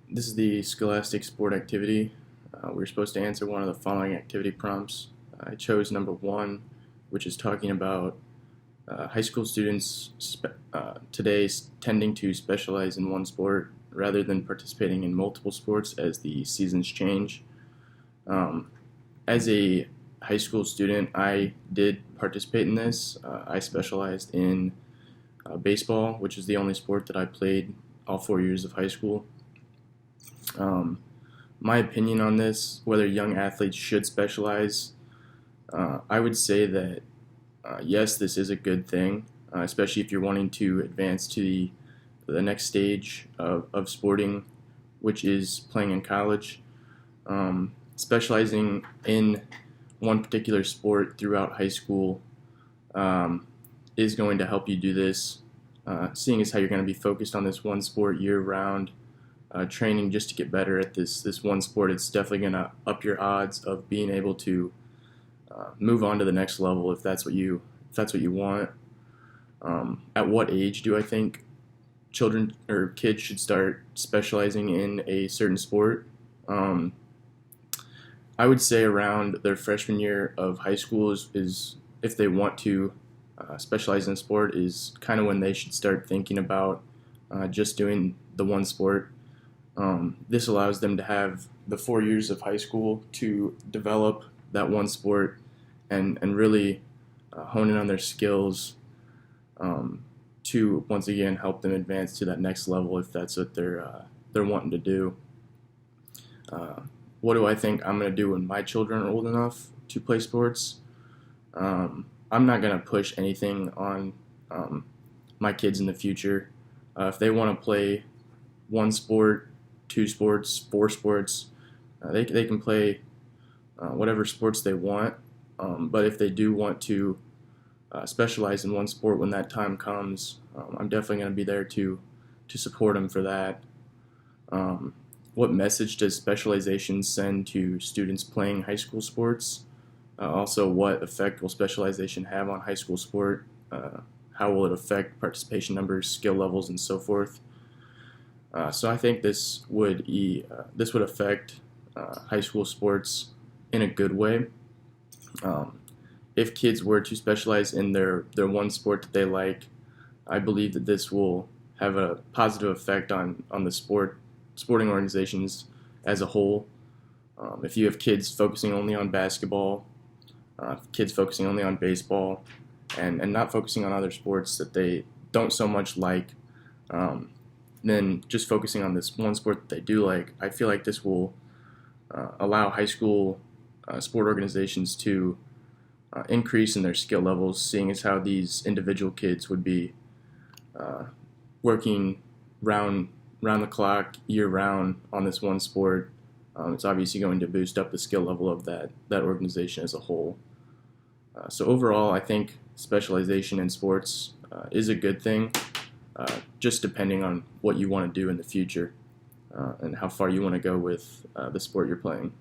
This is the Scholastic sport activity. We're supposed to answer one of the following activity prompts. I chose number one, which is talking about high school students today tending to specialize in one sport rather than participating in multiple sports as the seasons change. Um, as a high school student, I did participate in this. I specialized in baseball, which is the only sport that I played all 4 years of high school. Um, my opinion on this, whether young athletes should specialize, I would say that yes, this is a good thing, especially if you're wanting to advance to the next stage of sporting, which is playing in college. Specializing in one particular sport throughout high school um, is going to help you do this, seeing as how you're going to be focused on this one sport year round. Training just to get better at this one sport, it's definitely going to up your odds of being able to move on to the next level if that's what you want. At what age do I think children or kids should start specializing in a certain sport? Um, I would say around their freshman year of high school is if they want to specialize in sport, is kind of when they should start thinking about just doing the one sport. This allows them to have the 4 years of high school to develop that one sport and really hone in on their skills to once again help them advance to that next level if that's what they're wanting to do. Uh, what do I think I'm going to do when my children are old enough to play sports? I'm not going to push anything on my kids in the future. If they want to play one sport, two sports, four sports, they can play whatever sports they want. But if they do want to specialize in one sport when that time comes, I'm definitely going to be there to support them for that. Um, what message does specialization send to students playing high school sports? Also, what effect will specialization have on high school sport? How will it affect participation numbers, skill levels, and so forth? So I think this would affect high school sports in a good way. Um, if kids were to specialize in their one sport that they like, I believe that this will have a positive effect on the sporting organizations as a whole. If you have kids focusing only on basketball, kids focusing only on baseball, and not focusing on other sports that they don't so much like, um, then just focusing on this one sport that they do like, I feel like this will allow high school sport organizations to increase in their skill levels, seeing as how these individual kids would be uh, working round the clock, year round on this one sport. It's obviously going to boost up the skill level of that organization as a whole. So overall, I think specialization in sports is a good thing, just depending on what you want to do in the future and how far you want to go with the sport you're playing.